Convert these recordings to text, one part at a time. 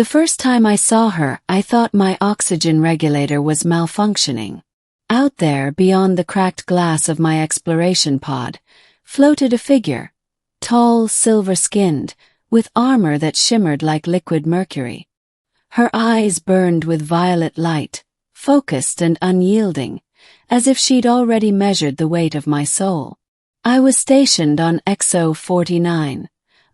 The first time I saw her, I thought my oxygen regulator was malfunctioning. Out there, beyond the cracked glass of my exploration pod, floated a figure, tall, silver-skinned, with armor that shimmered like liquid mercury. Her eyes burned with violet light, focused and unyielding, as if she'd already measured the weight of my soul. I was stationed on SEO-49,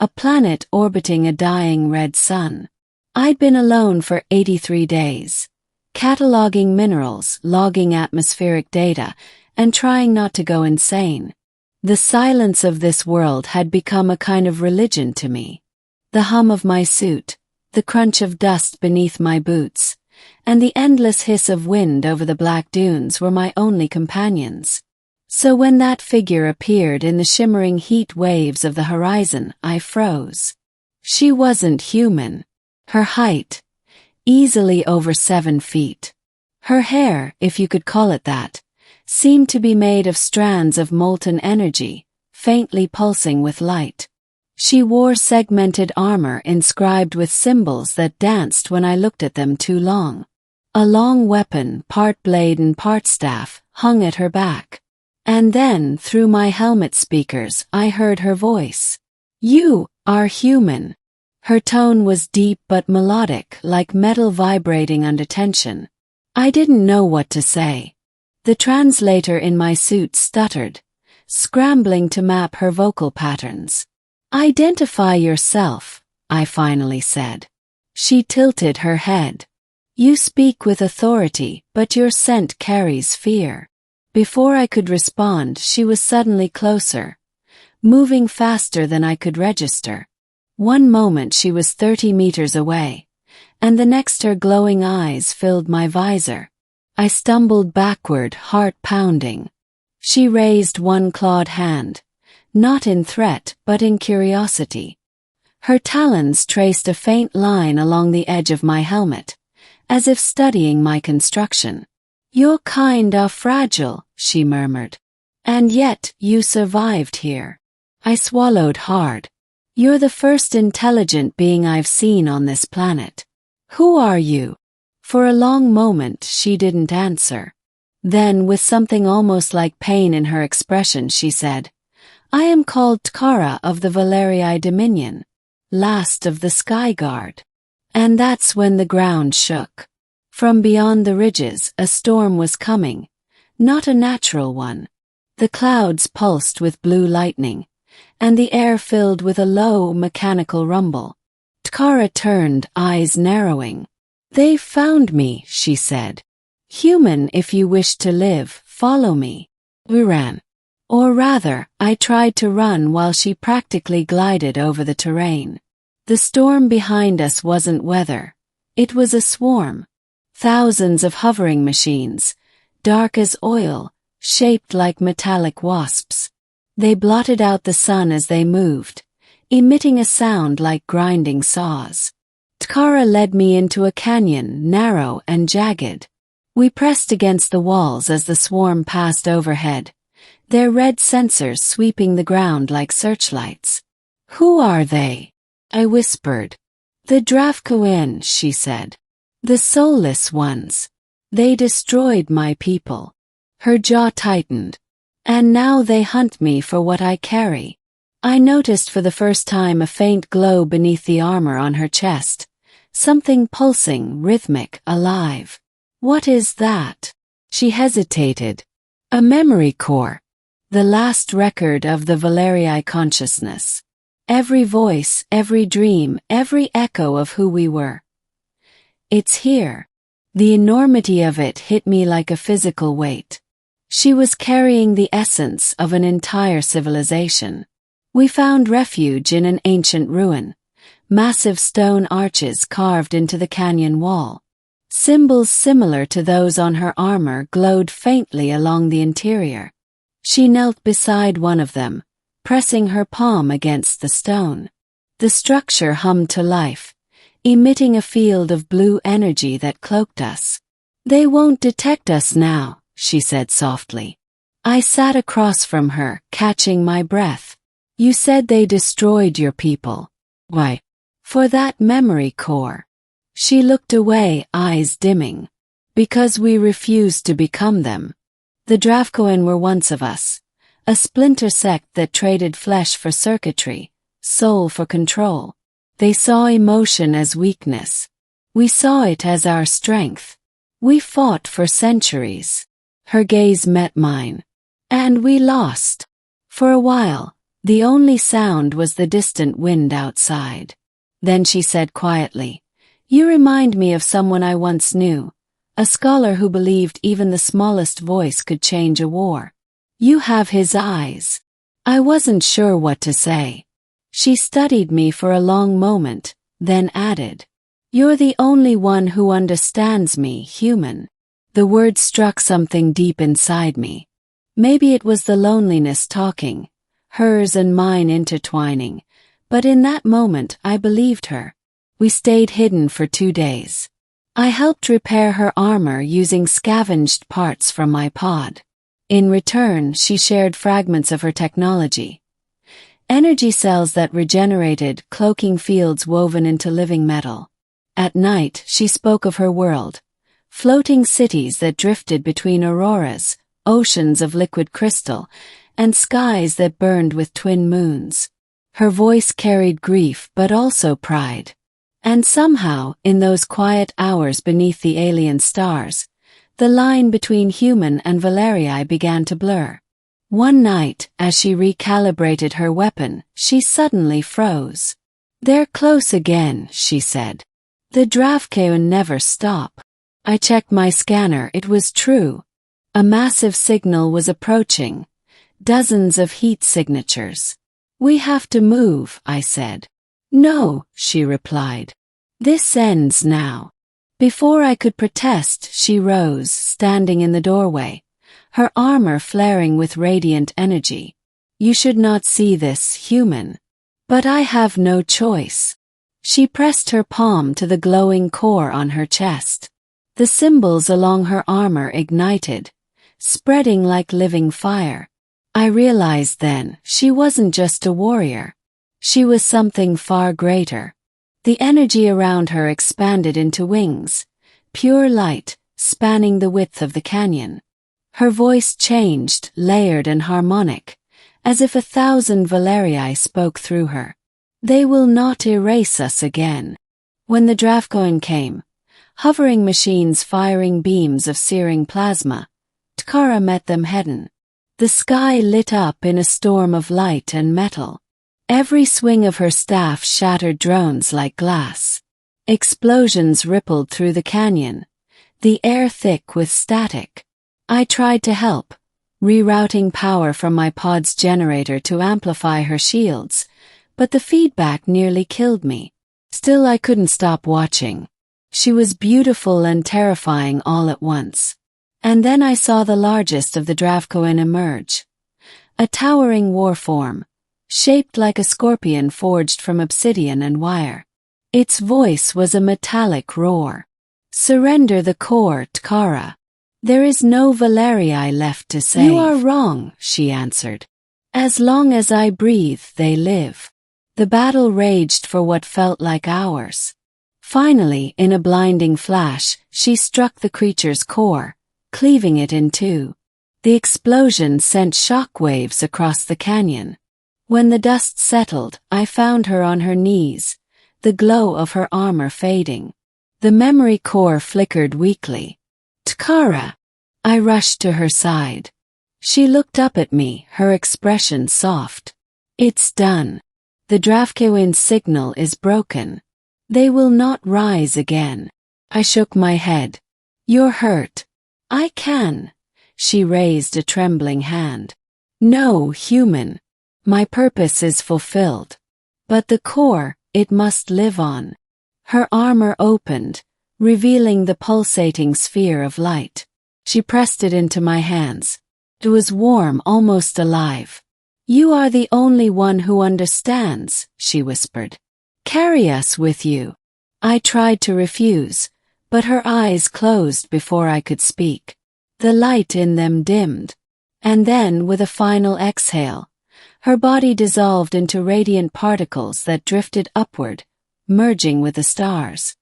a planet orbiting a dying red sun. I'd been alone for 83 days, cataloging minerals, logging atmospheric data, and trying not to go insane. The silence of this world had become a kind of religion to me. The hum of my suit, the crunch of dust beneath my boots, and the endless hiss of wind over the black dunes were my only companions. So when that figure appeared in the shimmering heat waves of the horizon, I froze. She wasn't human. Her height, easily over 7 feet. Her hair, if you could call it that, seemed to be made of strands of molten energy, faintly pulsing with light. She wore segmented armor inscribed with symbols that danced when I looked at them too long. A long weapon, part blade and part staff, hung at her back. And then, through my helmet speakers, I heard her voice. "You are human." Her tone was deep but melodic, like metal vibrating under tension. I didn't know what to say. The translator in my suit stuttered, scrambling to map her vocal patterns. "Identify yourself," I finally said. She tilted her head. "You speak with authority, but your scent carries fear." Before I could respond, she was suddenly closer, moving faster than I could register. One moment she was 30 meters away, and the next her glowing eyes filled my visor. I stumbled backward, heart pounding. She raised one clawed hand, not in threat but in curiosity. Her talons traced a faint line along the edge of my helmet, as if studying my construction. "Your kind are fragile," she murmured. "And yet you survived here." I swallowed hard. "You're the first intelligent being I've seen on this planet. Who are you?" For a long moment she didn't answer. Then, with something almost like pain in her expression, she said, "I am called Tkara of the Valerii Dominion, last of the Sky Guard." And that's when the ground shook. From beyond the ridges, a storm was coming, not a natural one. The clouds pulsed with blue lightning, and the air filled with a low, mechanical rumble. Tkara turned, eyes narrowing. "They found me," she said. "Human, if you wish to live, follow me." We ran. Or rather, I tried to run while she practically glided over the terrain. The storm behind us wasn't weather. It was a swarm. Thousands of hovering machines, dark as oil, shaped like metallic wasps. They blotted out the sun as they moved, emitting a sound like grinding saws. Tkara led me into a canyon, narrow and jagged. We pressed against the walls as the swarm passed overhead, their red sensors sweeping the ground like searchlights. "Who are they?" I whispered. "The Dravkoen," she said. "The soulless ones. They destroyed my people." Her jaw tightened. "And now they hunt me for what I carry." I noticed for the first time a faint glow beneath the armor on her chest, something pulsing, rhythmic, alive. "What is that?" She hesitated. "A memory core. The last record of the Valerii consciousness. Every voice, every dream, every echo of who we were. It's here." The enormity of it hit me like a physical weight. She was carrying the essence of an entire civilization. We found refuge in an ancient ruin, massive stone arches carved into the canyon wall. Symbols similar to those on her armor glowed faintly along the interior. She knelt beside one of them, pressing her palm against the stone. The structure hummed to life, emitting a field of blue energy that cloaked us. "They won't detect us now," she said softly. I sat across from her, catching my breath. "You said they destroyed your people." "Why?" "For that memory core. She looked away, eyes dimming. Because we refused to become them. The Dravkoin were once of us. A splinter sect that traded flesh for circuitry, soul for control. They saw emotion as weakness. We saw it as our strength. We fought for centuries. Her gaze met mine. And we lost. For a while, the only sound was the distant wind outside. Then she said quietly, "You remind me of someone I once knew, a scholar who believed even the smallest voice could change a war. You have his eyes." I wasn't sure what to say. She studied me for a long moment, then added, "You're the only one who understands me, human." The word struck something deep inside me. Maybe it was the loneliness talking, hers and mine intertwining, but in that moment I believed her. We stayed hidden for 2 days. I helped repair her armor using scavenged parts from my pod. In return, she shared fragments of her technology. Energy cells that regenerated, cloaking fields woven into living metal. At night, she spoke of her world. Floating cities that drifted between auroras, oceans of liquid crystal, and skies that burned with twin moons. Her voice carried grief but also pride. And somehow, in those quiet hours beneath the alien stars, the line between human and Valerii began to blur. One night, as she recalibrated her weapon, she suddenly froze. "They're close again," she said. "The Dravkaun never stop." I checked my scanner, it was true. A massive signal was approaching. Dozens of heat signatures. "We have to move," I said. "No," she replied. "This ends now." Before I could protest, she rose, standing in the doorway, her armor flaring with radiant energy. "You should not see this, human. But I have no choice." She pressed her palm to the glowing core on her chest. The symbols along her armor ignited, spreading like living fire. I realized then, she wasn't just a warrior. She was something far greater. The energy around her expanded into wings, pure light, spanning the width of the canyon. Her voice changed, layered and harmonic, as if 1,000 Valerii spoke through her. "They will not erase us again." When the Dravkoin came, hovering machines firing beams of searing plasma, Tkara met them head-on. The sky lit up in a storm of light and metal. Every swing of her staff shattered drones like glass. Explosions rippled through the canyon, the air thick with static. I tried to help, rerouting power from my pod's generator to amplify her shields, but the feedback nearly killed me. Still, I couldn't stop watching. She was beautiful and terrifying all at once. And then I saw the largest of the Dravkoin emerge. A towering war form, shaped like a scorpion forged from obsidian and wire. Its voice was a metallic roar. "Surrender the core, Tkara. There is no Valerii left to save." "You are wrong," she answered. "As long as I breathe, they live." The battle raged for what felt like hours. Finally, in a blinding flash, she struck the creature's core, cleaving it in two. The explosion sent shockwaves across the canyon. When the dust settled, I found her on her knees, the glow of her armor fading. The memory core flickered weakly. "Tkara!" I rushed to her side. She looked up at me, her expression soft. "It's done. The Dravkoin signal is broken. They will not rise again." I shook my head. "You're hurt." "I can." She raised a trembling hand. "No, human. My purpose is fulfilled. But the core, it must live on." Her armor opened, revealing the pulsating sphere of light. She pressed it into my hands. It was warm, almost alive. "You are the only one who understands," she whispered. "Carry us with you." I tried to refuse, but her eyes closed before I could speak. The light in them dimmed. And then, with a final exhale, her body dissolved into radiant particles that drifted upward, merging with the stars.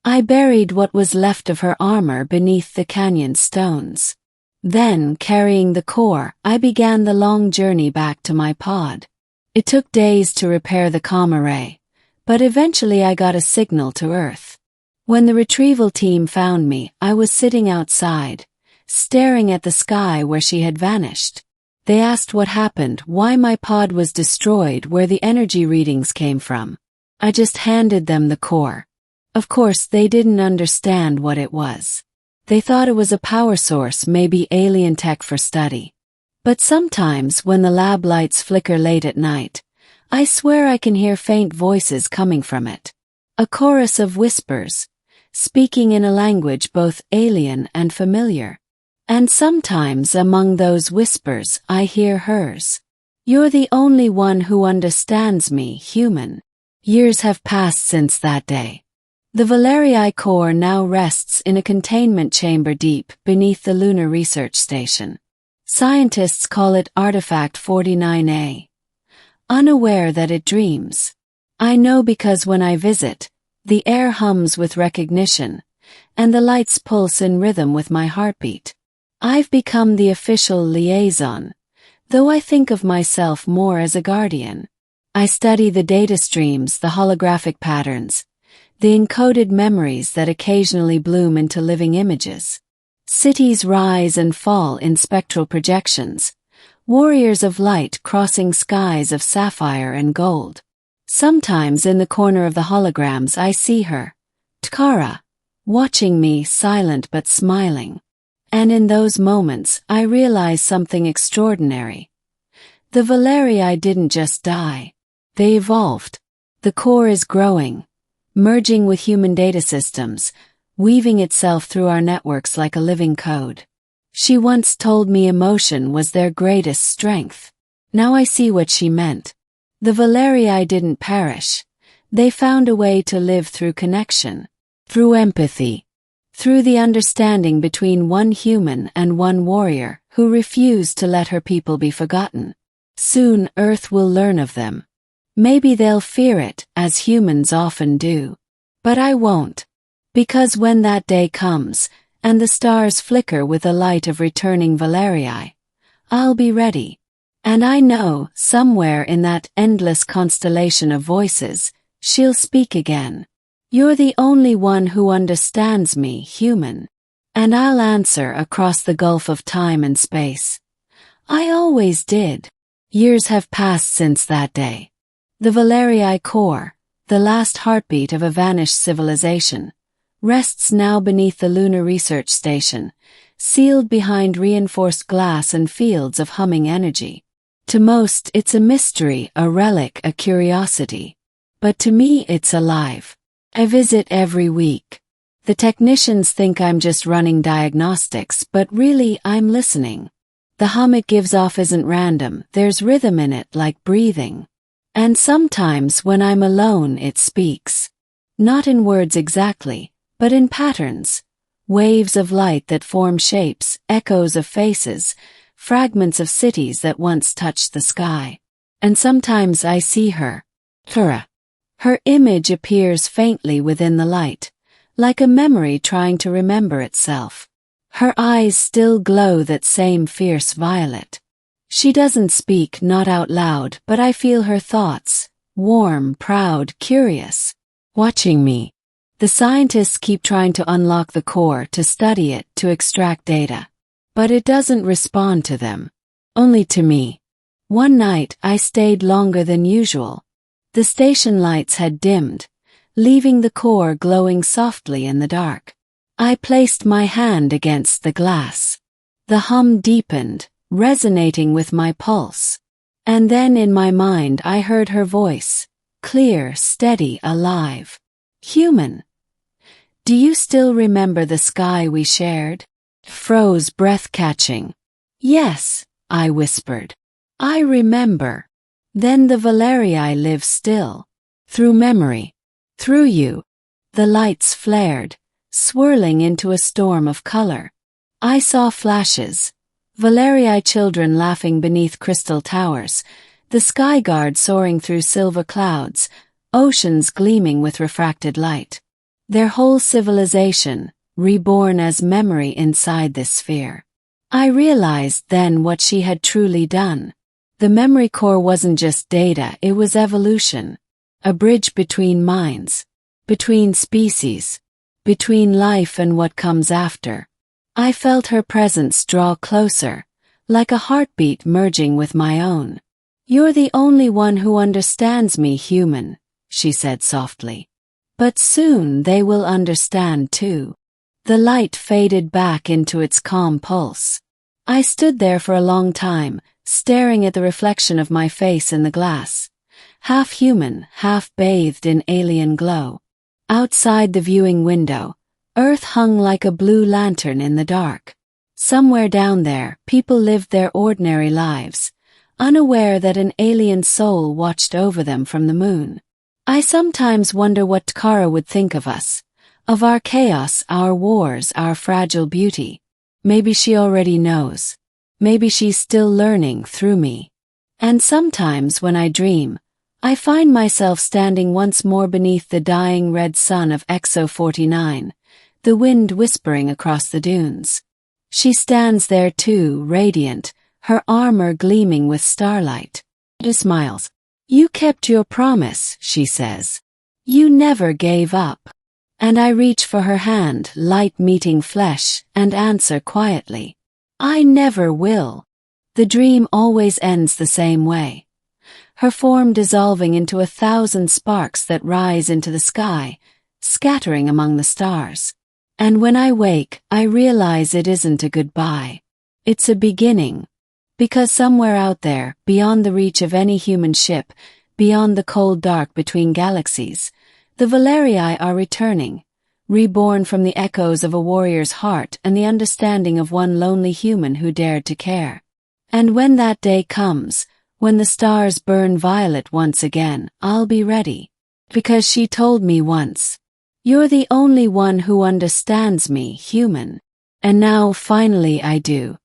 I buried what was left of her armor beneath the canyon stones. Then, carrying the core, I began the long journey back to my pod. It took days to repair the comm array, but eventually I got a signal to Earth. When the retrieval team found me, I was sitting outside, staring at the sky where she had vanished. They asked what happened, why my pod was destroyed, where the energy readings came from. I just handed them the core. Of course, they didn't understand what it was. They thought it was a power source, maybe alien tech for study. But sometimes, when the lab lights flicker late at night, I swear I can hear faint voices coming from it. A chorus of whispers, speaking in a language both alien and familiar. And sometimes among those whispers I hear hers. You're the only one who understands me, human. Years have passed since that day. The Valerii core now rests in a containment chamber deep beneath the Lunar Research Station. Scientists call it Artifact 49A. Unaware that it dreams. I know because when I visit, the air hums with recognition, and the lights pulse in rhythm with my heartbeat. I've become the official liaison, though I think of myself more as a guardian. I study the data streams, the holographic patterns, the encoded memories that occasionally bloom into living images. Cities rise and fall in spectral projections, warriors of light crossing skies of sapphire and gold. Sometimes in the corner of the holograms I see her, Tkara, watching me, silent but smiling. And in those moments I realize something extraordinary. The Valerii didn't just die. They evolved. The core is growing, merging with human data systems, weaving itself through our networks like a living code. She once told me emotion was their greatest strength. Now I see what she meant. The Valerii didn't perish. They found a way to live through connection, through empathy, through the understanding between one human and one warrior who refused to let her people be forgotten. Soon Earth will learn of them. Maybe they'll fear it, as humans often do. But I won't. Because when that day comes, and the stars flicker with the light of returning Valerii, I'll be ready. And I know, somewhere in that endless constellation of voices, she'll speak again. You're the only one who understands me, human. And I'll answer across the gulf of time and space. I always did. Years have passed since that day. The Valerii core, the last heartbeat of a vanished civilization, rests now beneath the Lunar Research Station, sealed behind reinforced glass and fields of humming energy. To most, it's a mystery, a relic, a curiosity. But to me, it's alive. I visit every week. The technicians think I'm just running diagnostics, but really, I'm listening. The hum it gives off isn't random, there's rhythm in it like breathing. And sometimes when I'm alone it speaks. Not in words exactly, but in patterns. Waves of light that form shapes, echoes of faces, fragments of cities that once touched the sky. And sometimes I see her. Tura. Her image appears faintly within the light, like a memory trying to remember itself. Her eyes still glow that same fierce violet. She doesn't speak, not out loud, but I feel her thoughts, warm, proud, curious, watching me. The scientists keep trying to unlock the core, to study it, to extract data. But it doesn't respond to them. Only to me. One night I stayed longer than usual. The station lights had dimmed, leaving the core glowing softly in the dark. I placed my hand against the glass. The hum deepened, resonating with my pulse. And then in my mind I heard her voice, clear, steady, alive. Human. Do you still remember the sky we shared? Froze, breath-catching. Yes, I whispered. I remember. Then the Valerii live still. Through memory. Through you. The lights flared, swirling into a storm of color. I saw flashes. Valerii children laughing beneath crystal towers, the sky guard soaring through silver clouds, oceans gleaming with refracted light. Their whole civilization, reborn as memory inside this sphere. I realized then what she had truly done. The memory core wasn't just data, it was evolution. A bridge between minds, between species, between life and what comes after. I felt her presence draw closer, like a heartbeat merging with my own. "You're the only one who understands me, human," she said softly. "But soon they will understand too." The light faded back into its calm pulse. I stood there for a long time, staring at the reflection of my face in the glass, half human, half bathed in alien glow. Outside the viewing window, Earth hung like a blue lantern in the dark. Somewhere down there, people lived their ordinary lives, unaware that an alien soul watched over them from the moon. I sometimes wonder what Takara would think of us, of our chaos, our wars, our fragile beauty. Maybe she already knows. Maybe she's still learning through me. And sometimes when I dream, I find myself standing once more beneath the dying red sun of Exo-49, the wind whispering across the dunes. She stands there too, radiant, her armor gleaming with starlight. She smiles. "You kept your promise," she says. "You never gave up." And I reach for her hand, light meeting flesh, and answer quietly, "I never will." The dream always ends the same way. Her form dissolving into 1,000 sparks that rise into the sky, scattering among the stars. And when I wake, I realize it isn't a goodbye. It's a beginning. Because somewhere out there, beyond the reach of any human ship, beyond the cold dark between galaxies, the Valerii are returning, reborn from the echoes of a warrior's heart and the understanding of one lonely human who dared to care. And when that day comes, when the stars burn violet once again, I'll be ready. Because she told me once, "You're the only one who understands me, human." And now finally I do.